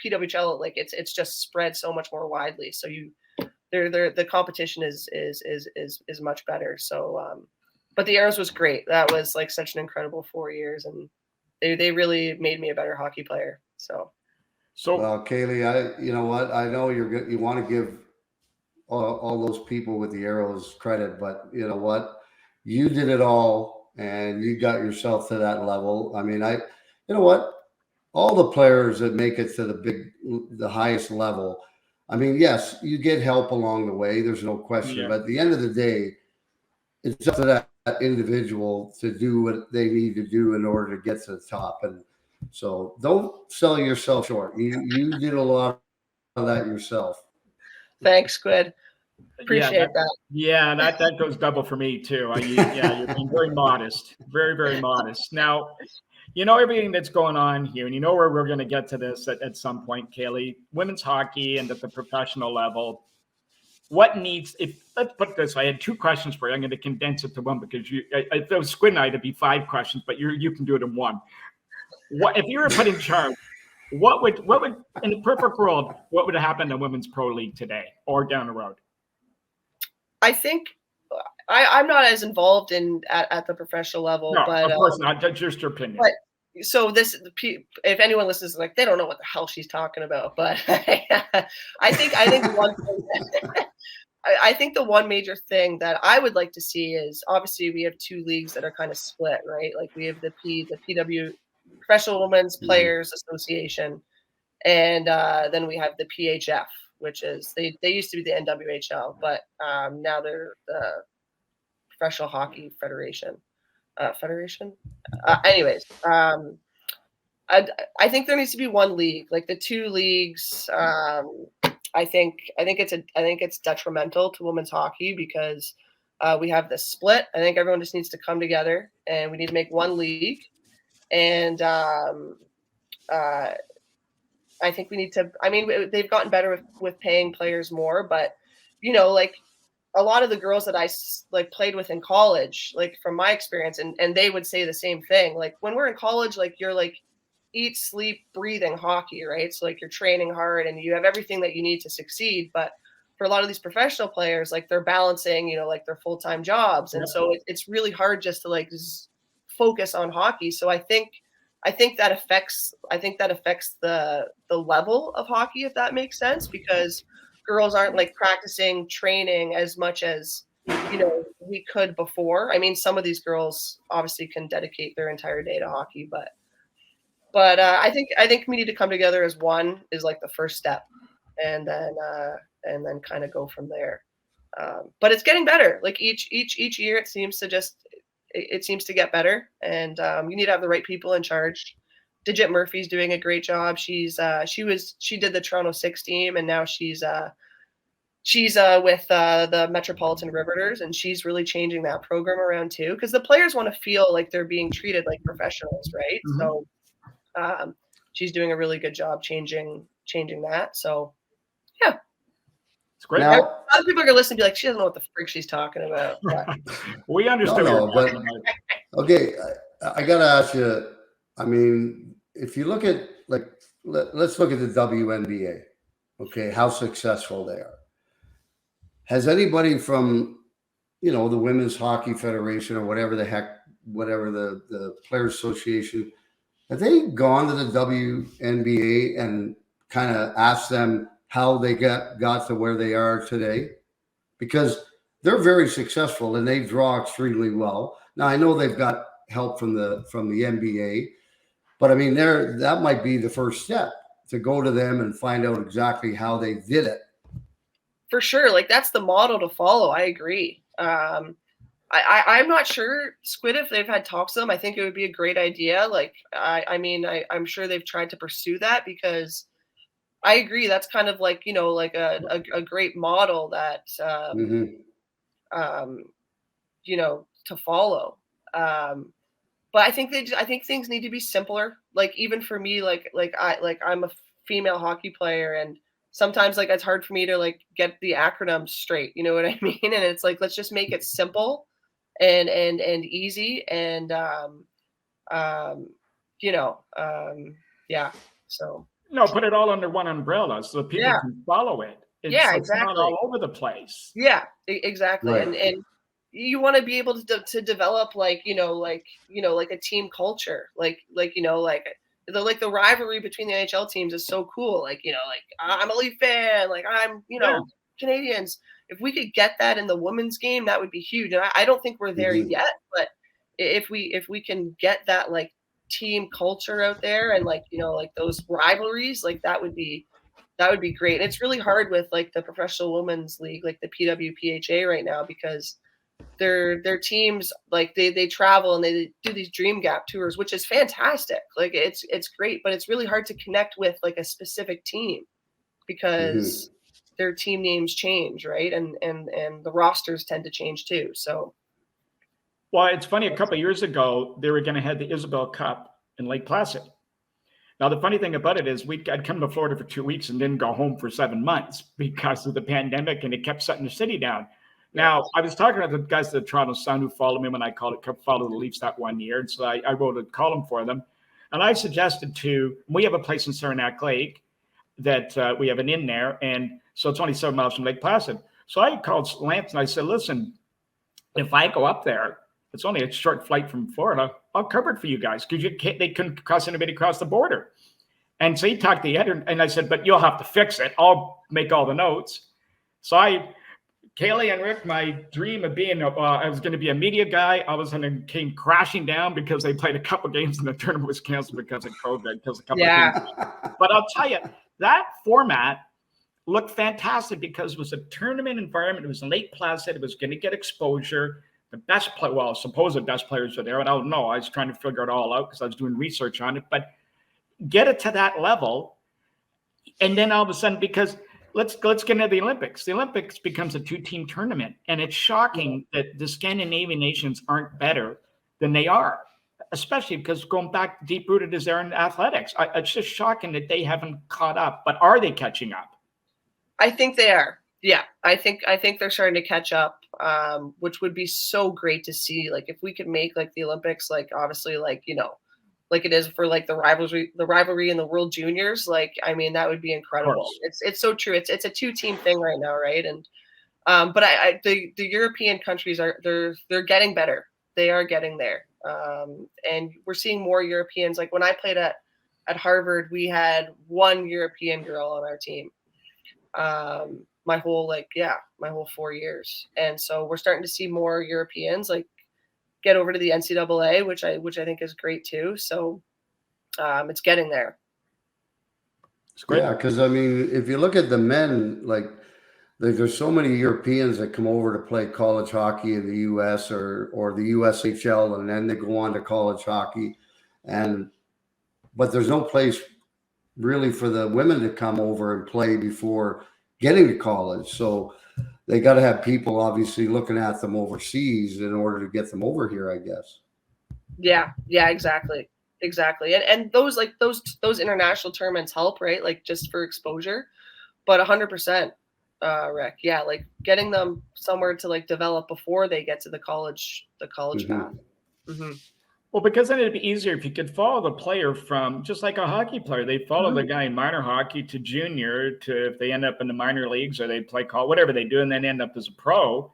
[SPEAKER 7] PWHL, like it's just spread so much more widely. So the competition is much better. So but the Arrows was great. That was like such an incredible 4 years, and they really made me a better hockey player. So
[SPEAKER 4] well, Kalley, you know what, I know you want to give all those people with the Arrows credit, but you know what, you did it all and you got yourself to that level. I mean, you know what, all the players that make it to the highest level, I mean, yes, you get help along the way, there's no question, but at the end of the day, it's up to that individual to do what they need to do in order to get to the top. And so don't sell yourself short. You did a lot of that yourself.
[SPEAKER 7] Thanks, Squid. Appreciate that.
[SPEAKER 2] Yeah, that goes double for me too. You're being very modest, very, very modest. Now, you know everything that's going on here, and you know where we're going to get to this at some point, Kalley. Women's hockey and at the professional level. What needs? Let's put it this way. I had 2 questions for you. I'm going to condense it to one because if it was Squid and I, it'd be 5 questions, but you can do it in one. What if you were put in charge? What would in a perfect world? What would happen to Women's Pro League today or down the road?
[SPEAKER 7] I think I'm not as involved at the professional level,
[SPEAKER 2] No,
[SPEAKER 7] but
[SPEAKER 2] of course not. That's just your opinion.
[SPEAKER 7] But so if anyone listens, like they don't know what the hell she's talking about. But I think one thing, I think the one major thing that I would like to see is obviously we have 2 leagues that are kind of split, right? Like we have the PW Professional Women's Players Association, and then we have the PHF. Which is they used to be the NWHL, but now they're the Professional Hockey Federation. Anyways, I think there needs to be one league. Like the 2 leagues, I think it's detrimental to women's hockey because we have this split. I think everyone just needs to come together, and we need to make one league. And I think we need to. I mean, they've gotten better with paying players more, but like a lot of the girls that I like played with in college, like from my experience, and they would say the same thing. Like when we're in college, like you're like eat, sleep, breathing hockey, right? So like you're training hard and you have everything that you need to succeed. But for a lot of these professional players, like they're balancing, like their full-time jobs, and so it's really hard just to like focus on hockey. So I think that affects the level of hockey, if that makes sense, because girls aren't like practicing, training as much as we could before. I mean, some of these girls obviously can dedicate their entire day to hockey, but I think we need to come together as one is like the first step, and then kind of go from there. But it's getting better. Like each year, it seems to get better, and you need to have the right people in charge. Digit Murphy's doing a great job. She did the Toronto 6 team, and now she's with the Metropolitan Riveters, and she's really changing that program around too, because the players want to feel like they're being treated like professionals, right? Mm-hmm. So she's doing a really good job changing that. So yeah.
[SPEAKER 2] It's great.
[SPEAKER 7] Now, a lot of people are gonna listen and be like, she doesn't know what the frick she's talking about.
[SPEAKER 2] We understand.
[SPEAKER 4] But okay, I gotta ask you. I mean, if you look at let's look at the WNBA. Okay, how successful they are. Has anybody from the Women's Hockey Federation or whatever the Players Association, have they gone to the WNBA and kind of asked them how they got to where they are today? Because they're very successful and they draw extremely well. Now I know they've got help from the NBA, but I mean that might be the first step, to go to them and find out exactly how they did it.
[SPEAKER 7] For sure, like that's the model to follow. I agree. I'm not sure, Squid, if they've had talks to them. I think it would be a great idea. Like I'm sure they've tried to pursue that, because I agree. That's kind of like, like a great model that, to follow. But I think things need to be simpler. Like even for me, I'm a female hockey player, and sometimes like it's hard for me to like get the acronyms straight. You know what I mean? And it's like, let's just make it simple and easy. And, yeah. So.
[SPEAKER 2] No, put it all under one umbrella so that people can follow it.
[SPEAKER 7] Exactly.
[SPEAKER 2] It's not all over the place.
[SPEAKER 7] Yeah, exactly. Right. And you want to be able to develop like a team culture, like the rivalry between the NHL teams is so cool. Like I'm a Leaf fan, like I'm Canadians. If we could get that in the women's game, that would be huge. And I don't think we're there yet, but if we can get that like team culture out there and like those rivalries, like that would be great. And it's really hard with like the professional women's league, like the PWPHA right now, because their teams, like they travel and they do these dream gap tours, which is fantastic. Like it's great, but it's really hard to connect with like a specific team because their team names change, right? And the rosters tend to change too. So
[SPEAKER 2] well, it's funny, a couple of years ago they were going to have the Isabel Cup in Lake Placid. Now, the funny thing about it is I'd come to Florida for 2 weeks and didn't go home for 7 months because of the pandemic, and it kept shutting the city down. Now, I was talking to the guys at the Toronto Sun who followed me when I followed the Leafs that 1 year. And so I wrote a column for them. And I suggested we have a place in Saranac Lake that we have an inn there. And so it's only 7 miles from Lake Placid. So I called Lance and I said, listen, if I go up there, it's only a short flight from Florida, I'll cover it for you guys because they couldn't cross anybody across the border. And so he talked to the editor and I said, but you'll have to fix it. I'll make all the notes. So Kalley and Rick, my dream of being, I was going to be a media guy. All of a sudden came crashing down because they played a couple games and the tournament was canceled because of COVID. Because a couple of games. But I'll tell you, that format looked fantastic because it was a tournament environment. It was in Lake Placid. It was going to get exposure. The best supposed best players were there. And I don't know. I was trying to figure it all out because I was doing research on it. But get it to that level. And then all of a sudden, because let's get into the Olympics. The Olympics becomes a 2-team tournament, and it's shocking that the Scandinavian nations aren't better than they are, especially because going back deep-rooted as they're in athletics. It's just shocking that they haven't caught up. But are they catching up?
[SPEAKER 7] I think they are. Yeah, I think they're starting to catch up, which would be so great to see. Like if we could make like the Olympics, like obviously, like like it is for like the rivalry in the World Juniors. Like, I mean, that would be incredible. It's so true. It's a 2-team thing right now, right? And but the European countries they're getting better. They are getting there, and we're seeing more Europeans. Like when I played at Harvard, we had one European girl on our team. My whole 4 years, and so we're starting to see more Europeans like get over to the NCAA, which I think is great too. So it's getting there.
[SPEAKER 2] It's great.
[SPEAKER 4] Yeah, because I mean, if you look at the men, like there's so many Europeans that come over to play college hockey in the U.S. or the USHL, and then they go on to college hockey, but there's no place really for the women to come over and play before getting to college. So they got to have people obviously looking at them overseas in order to get them over here, I guess.
[SPEAKER 7] Yeah, exactly. And those international tournaments help, right? Like just for exposure, but 100%, Rick. Yeah, like getting them somewhere to like develop before they get to the college path. Mm-hmm.
[SPEAKER 2] Well, because then it'd be easier if you could follow the player from just like a hockey player. They follow the guy in minor hockey to junior to if they end up in the minor leagues or they play college, whatever they do, and then end up as a pro.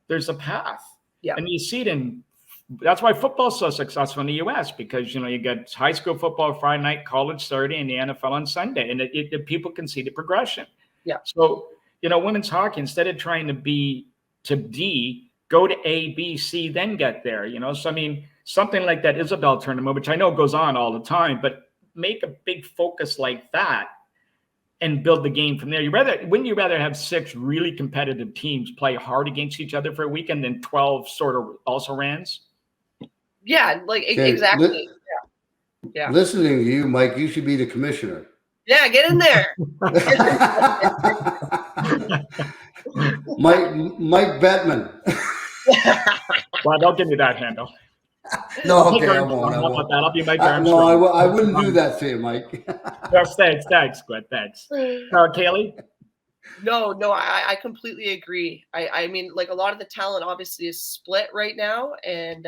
[SPEAKER 2] There's a path. Yeah. And you see it that's why football's so successful in the U.S. because, you get high school football Friday night, college Saturday, and the NFL on Sunday. And the people can see the progression. Yeah. So, women's hockey, instead of trying to be to D, go to A, B, C, then get there, So, I mean, something like that Isabel tournament, which I know goes on all the time, but make a big focus like that and build the game from there. Wouldn't you rather have 6 really competitive teams play hard against each other for a weekend than 12 sort of also rans?
[SPEAKER 7] Yeah, like exactly. Yeah.
[SPEAKER 4] Listening to you, Mike, you should be the commissioner.
[SPEAKER 7] Yeah, get in there.
[SPEAKER 4] Mike Bettman.
[SPEAKER 2] Well, don't give me that handle.
[SPEAKER 4] No, okay, I won't.
[SPEAKER 2] I'll be Mike Armstrong.
[SPEAKER 4] No, I wouldn't do that to you, Mike.
[SPEAKER 2] Yes, thanks, Squid, thanks. Kalley?
[SPEAKER 7] No, I completely agree. I mean, like a lot of the talent obviously is split right now, and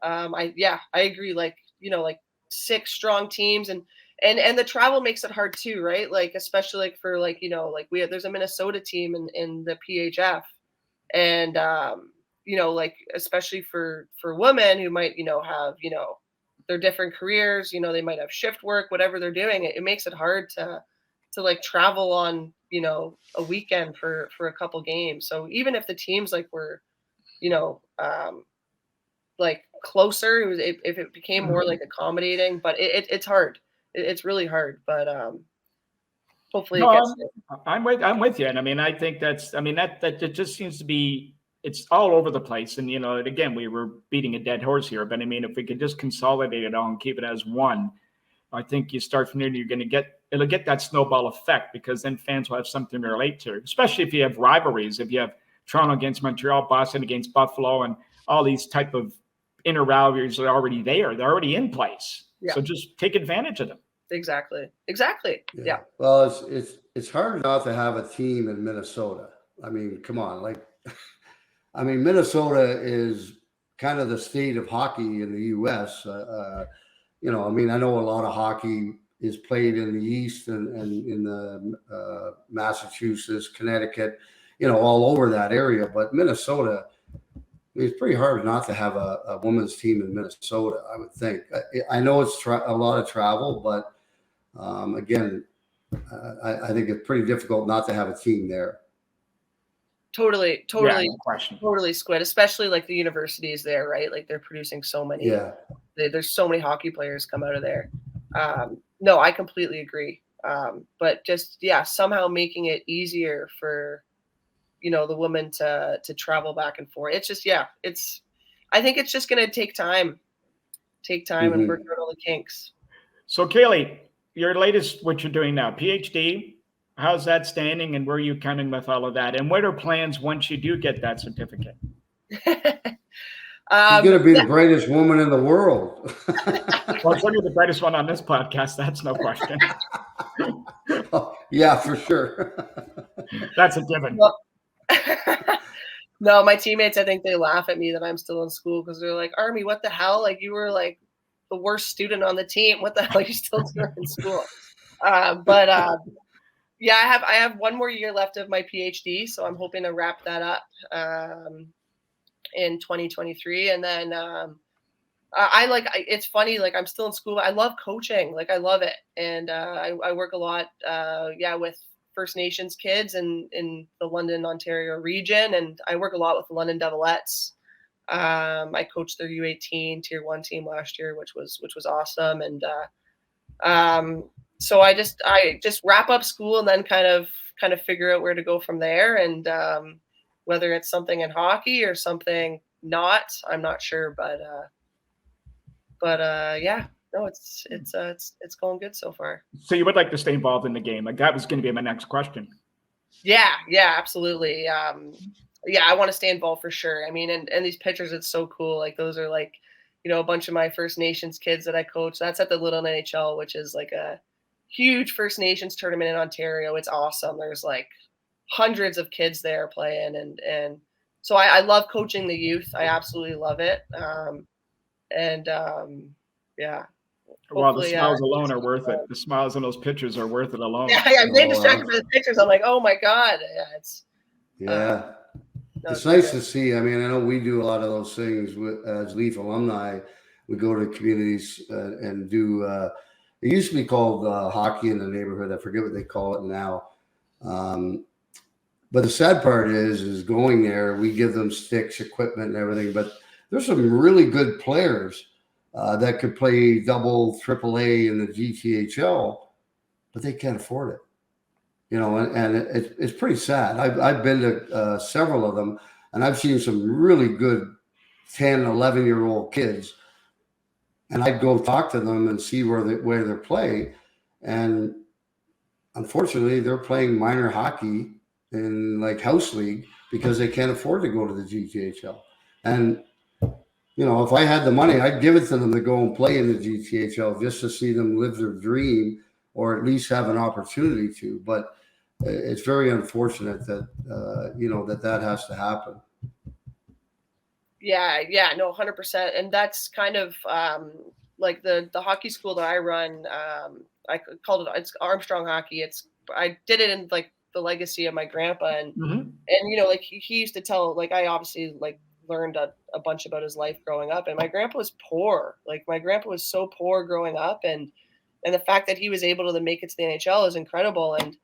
[SPEAKER 7] I agree. Like like 6 strong teams, and the travel makes it hard too, right? Like especially like for like there's a Minnesota team in the PHF, and like especially for women who might have their different careers, they might have shift work, whatever they're doing. It makes it hard to like travel on a weekend for a couple games. So even if the teams like were like closer, if it became more like accommodating, but it's hard. It's really hard, but hopefully it gets there.
[SPEAKER 2] I'm with you. And I mean, I think that just seems to be it's all over the place. And, and again, we were beating a dead horse here, but I mean, if we could just consolidate it all and keep it as one, I think you start from there, it'll get that snowball effect, because then fans will have something to relate to, especially if you have rivalries, if you have Toronto against Montreal, Boston against Buffalo, and all these type of inner rivalries are already there. They're already in place.
[SPEAKER 7] Yeah.
[SPEAKER 2] So just take advantage of them.
[SPEAKER 7] Exactly. Yeah.
[SPEAKER 4] Well, it's hard not to have a team in Minnesota. I mean, come on, Minnesota is kind of the state of hockey in the U.S. I know a lot of hockey is played in the East and in the Massachusetts, Connecticut, all over that area. But Minnesota, it's pretty hard not to have a women's team in Minnesota, I would think. I know it's a lot of travel, but again, I think it's pretty difficult not to have a team there.
[SPEAKER 7] Totally,
[SPEAKER 2] Yeah, no question.
[SPEAKER 7] Totally, Squid, especially like the universities there, right? Like they're producing so many.
[SPEAKER 4] Yeah.
[SPEAKER 7] There's so many hockey players come out of there. No, I completely agree. But just, somehow making it easier for, the women to travel back and forth. It's just, I think it's just going to take time and work out all the kinks.
[SPEAKER 2] So Kalley, your latest, what you're doing now, PhD, how's that standing, and where are you coming with all of that? And what are plans once you do get that certificate?
[SPEAKER 4] She's going to be the brightest woman in the world.
[SPEAKER 2] Well, she'll be the brightest one on this podcast. That's no question.
[SPEAKER 4] Yeah, for sure.
[SPEAKER 2] That's a given.
[SPEAKER 7] Well, no, my teammates, I think they laugh at me that I'm still in school, because they're like, Army, what the hell? Like, you were like the worst student on the team. What the hell are you still doing in school? Yeah, I have one more year left of my PhD, so I'm hoping to wrap that up in 2023. And then it's funny, like I'm still in school, but I love coaching. Like I love it. And I work a lot with First Nations kids in the London, Ontario region, and I work a lot with the London Devilettes. I coached their U18 Tier 1 team last year, which was awesome. And so I just wrap up school and then kind of figure out where to go from there. And whether it's something in hockey or something not, I'm not sure. But no, it's going good so far.
[SPEAKER 2] So you would like to stay involved in the game? Like that was going to be my next question.
[SPEAKER 7] Yeah, absolutely. I want to stay involved for sure. I mean, and these pictures, it's so cool. Like those are like, a bunch of my First Nations kids that I coach. That's at the Little NHL, which is like a huge First Nations tournament in Ontario. It's awesome. There's like hundreds of kids there playing. And so I love coaching the youth. I absolutely love it.
[SPEAKER 2] Well, the smiles alone are worth it. The smiles in those pictures are worth it alone.
[SPEAKER 7] Yeah, I'm getting distracted by the pictures. I'm like, oh my God. Yeah,
[SPEAKER 4] it's nice to see. I mean, I know we do a lot of those things as Leaf alumni. We go to communities and do. It used to be called hockey in the neighborhood. I forget what they call it now. But the sad part is going there. We give them sticks, equipment, and everything. But there's some really good players that could play double, AAA in the GTHL, but they can't afford it. And it's pretty sad. I've been to several of them, and I've seen some really good 10, 11-year-old kids. And I'd go talk to them and see where they play. And unfortunately, they're playing minor hockey in like house league because they can't afford to go to the GTHL. And, if I had the money, I'd give it to them to go and play in the GTHL just to see them live their dream or at least have an opportunity to. But it's very unfortunate that, that has to happen.
[SPEAKER 7] Yeah, no, 100%. And that's kind of like the hockey school that I run. I called it's Armstrong hockey. I did it in like the legacy of my grandpa, and like he used to tell, like I obviously like learned a bunch about his life growing up, and my grandpa was poor. Like my grandpa was so poor growing up, and the fact that he was able to make it to the NHL is incredible. And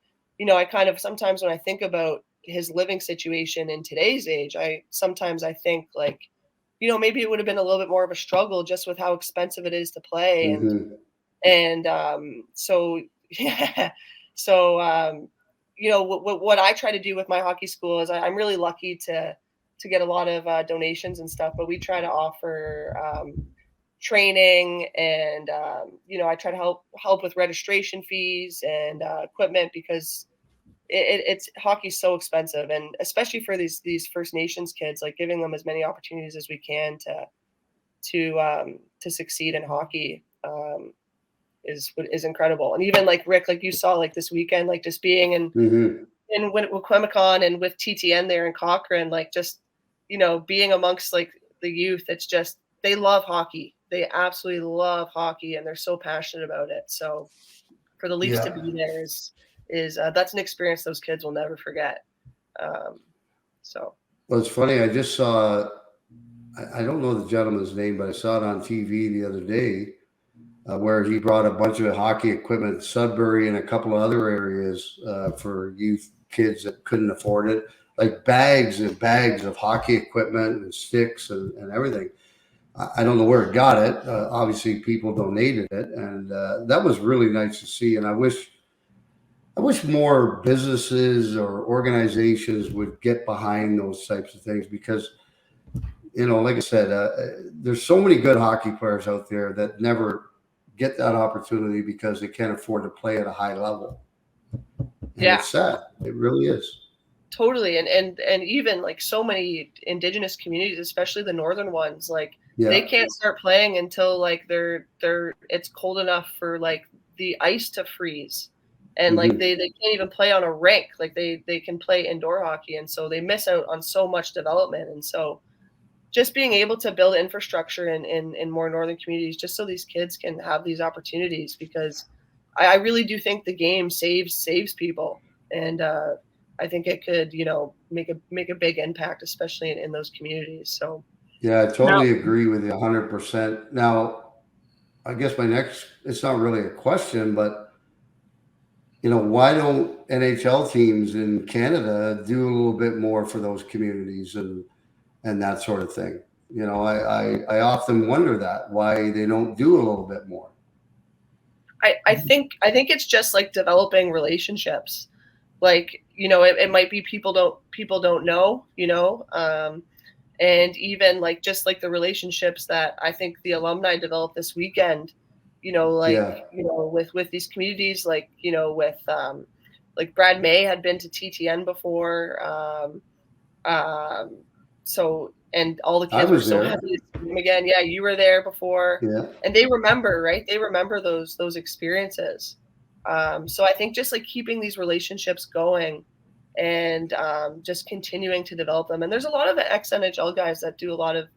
[SPEAKER 7] I kind of sometimes when I think about his living situation in today's age, I think like, maybe it would have been a little bit more of a struggle just with how expensive it is to play. What I try to do with my hockey school is I'm really lucky to get a lot of donations and stuff, but we try to offer training, and I try to help with registration fees and equipment, because it's hockey's so expensive, and especially for these First Nations kids, like giving them as many opportunities as we can to succeed in hockey is incredible. And even like Rick, like you saw, like this weekend, like just being in Wikwemicon and with TTN there in Cochrane, like just being amongst like the youth, it's just, they love hockey. They absolutely love hockey, and they're so passionate about it. So for the Leafs to be there is that's an experience those kids will never forget. Well,
[SPEAKER 4] it's funny. I just saw, I don't know the gentleman's name, but I saw it on TV the other day, where he brought a bunch of hockey equipment, Sudbury and a couple of other areas for youth kids that couldn't afford it, like bags and bags of hockey equipment and sticks and everything. I don't know where it got it. Obviously, people donated it, and that was really nice to see. And I wish more businesses or organizations would get behind those types of things, because, like I said, there's so many good hockey players out there that never get that opportunity because they can't afford to play at a high level. And it's sad. It really is. Totally.
[SPEAKER 7] And even like so many Indigenous communities, especially the northern ones, like they can't start playing until like it's cold enough for like the ice to freeze. And like they can't even play on a rink. Like they can play indoor hockey. And so they miss out on so much development. And so just being able to build infrastructure in more northern communities, just so these kids can have these opportunities, because I really do think the game saves people. And I think it could, make a big impact, especially in those communities. So
[SPEAKER 4] yeah, I totally agree with you 100%. Now, I guess it's not really a question, but why don't NHL teams in Canada do a little bit more for those communities and that sort of thing? I often wonder why they don't do a little bit more.
[SPEAKER 7] I think it's just like developing relationships. Like, it might be people don't know, and even like just like the relationships that I think the alumni developed this weekend, with these communities, like, with like Brad May had been to TTN before. So, and all the kids were so happy to see him again. Yeah, you were there before. Yeah. And they remember, right? They remember those experiences. So I think just like keeping these relationships going and just continuing to develop them. And there's a lot of ex-NHL guys that do a lot of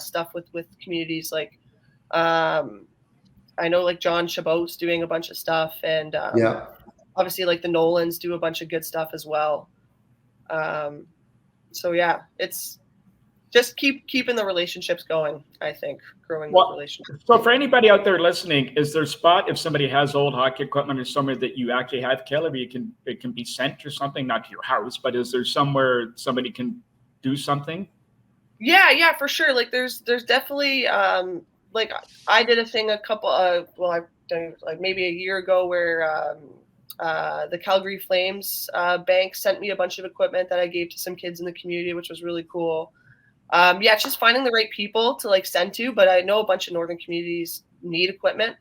[SPEAKER 7] stuff with communities. Like I know like John Chabot's doing a bunch of stuff, and obviously like the Nolans do a bunch of good stuff as well. So yeah, it's just keeping the relationships going, I think, growing the relationships.
[SPEAKER 2] So for anybody out there listening, is there a spot if somebody has old hockey equipment or somewhere that you actually have, Kalley, it can be sent or something, not to your house, but is there somewhere somebody can do something?
[SPEAKER 7] Yeah, for sure. Like there's definitely like I did a thing I've done like maybe a year ago where the Calgary Flames bank sent me a bunch of equipment that I gave to some kids in the community, which was really cool. It's just finding the right people to like send to, but I know a bunch of northern communities need equipment.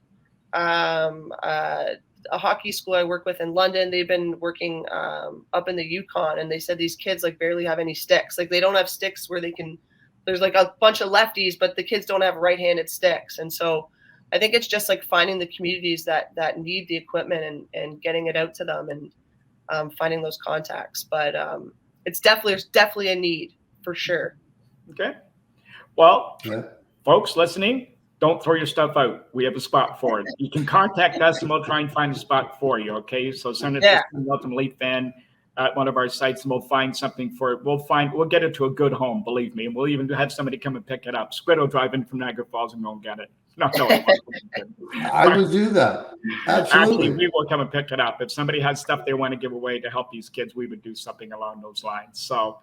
[SPEAKER 7] A hockey school I work with in London, they've been working up in the Yukon, and they said these kids like barely have any sticks. Like they don't have sticks where there's like a bunch of lefties, but the kids don't have right-handed sticks. And so I think it's just like finding the communities that need the equipment and getting it out to them and finding those contacts. But there's definitely a need for sure.
[SPEAKER 2] Okay. Well, folks listening, don't throw your stuff out. We have a spot for it. You can contact us and we'll try and find a spot for you. Okay. So send it to the Ultimate Leaf Fan at one of our sites and we'll find something for it. We'll get it to a good home, believe me. And we'll even have somebody come and pick it up. Squid will drive in from Niagara Falls and go get it. No.
[SPEAKER 4] I would do that. Absolutely.
[SPEAKER 2] Actually, we will come and pick it up. If somebody has stuff they want to give away to help these kids, we would do something along those lines. So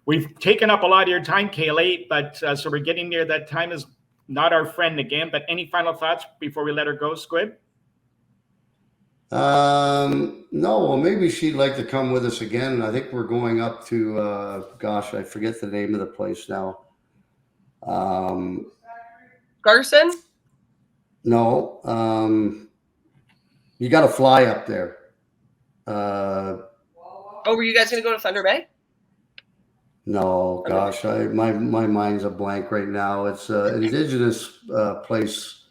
[SPEAKER 2] we've taken up a lot of your time, Kalley, but so we're getting near that time is – not our friend again, but any final thoughts before we let her go, Squid?
[SPEAKER 4] No, well, maybe she'd like to come with us again. I think we're going up to, gosh, I forget the name of the place now.
[SPEAKER 7] Garson?
[SPEAKER 4] No, you got to fly up there.
[SPEAKER 7] Were you guys going to go to Thunder Bay?
[SPEAKER 4] No, gosh, my mind's a blank right now. It's an Indigenous place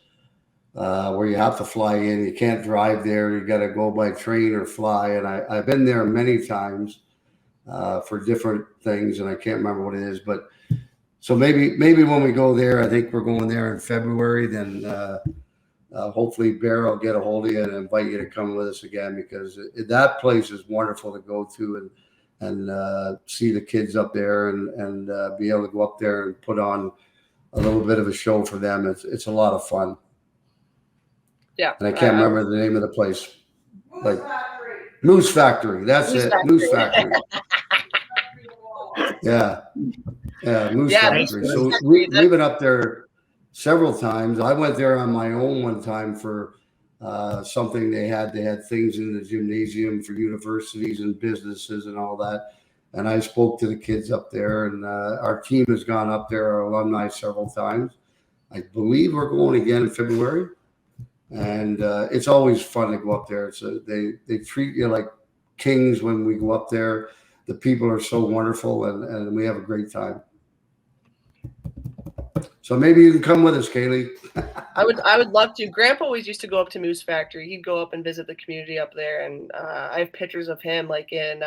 [SPEAKER 4] where you have to fly in. You can't drive there. You got to go by train or fly. And I've been there many times for different things, and I can't remember what it is. But so maybe when we go there, I think we're going there in February. Then hopefully Bear will get a hold of you and invite you to come with us again, because that place is wonderful to go to and see the kids up there and be able to go up there and put on a little bit of a show for them. It's a lot of fun.
[SPEAKER 7] Yeah.
[SPEAKER 4] And I can't remember the name of the place. Like Moose Factory. That's it. Moose Factory. Yeah. Yeah. Moose Factory. So we've been up there several times. I went there on my own one time for something they had. They had things in the gymnasium for universities and businesses and all that. And I spoke to the kids up there, and our team has gone up there, our alumni, several times. I believe we're going again in February. And it's always fun to go up there. They treat you like kings when we go up there. The people are so wonderful, and we have a great time. So maybe you can come with us, Kaylee.
[SPEAKER 7] I would love to. Grandpa always used to go up to Moose Factory. He'd go up and visit the community up there, and I have pictures of him like in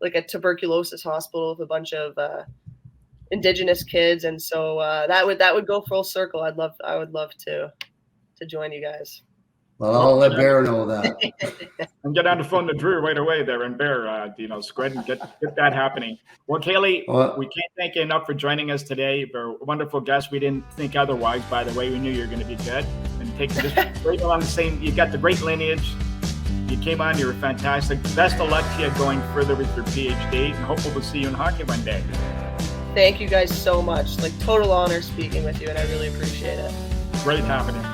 [SPEAKER 7] like a tuberculosis hospital with a bunch of Indigenous kids, and so that would go full circle. I would love to join you guys.
[SPEAKER 4] Well, I'll let Bear know that.
[SPEAKER 2] And get on the phone to Drew right away there, and Bear, Squid, and get that happening. Well, Kaylee, we can't thank you enough for joining us today. You're a wonderful guest. We didn't think otherwise, by the way. We knew you were going to be good. And take this right along the same. You got the great lineage. You came on. You were fantastic. Best of luck to you going further with your PhD, and hopefully we'll see you in hockey one day.
[SPEAKER 7] Thank you guys so much. Like, total honor speaking with you, and I really appreciate it.
[SPEAKER 2] Great having you.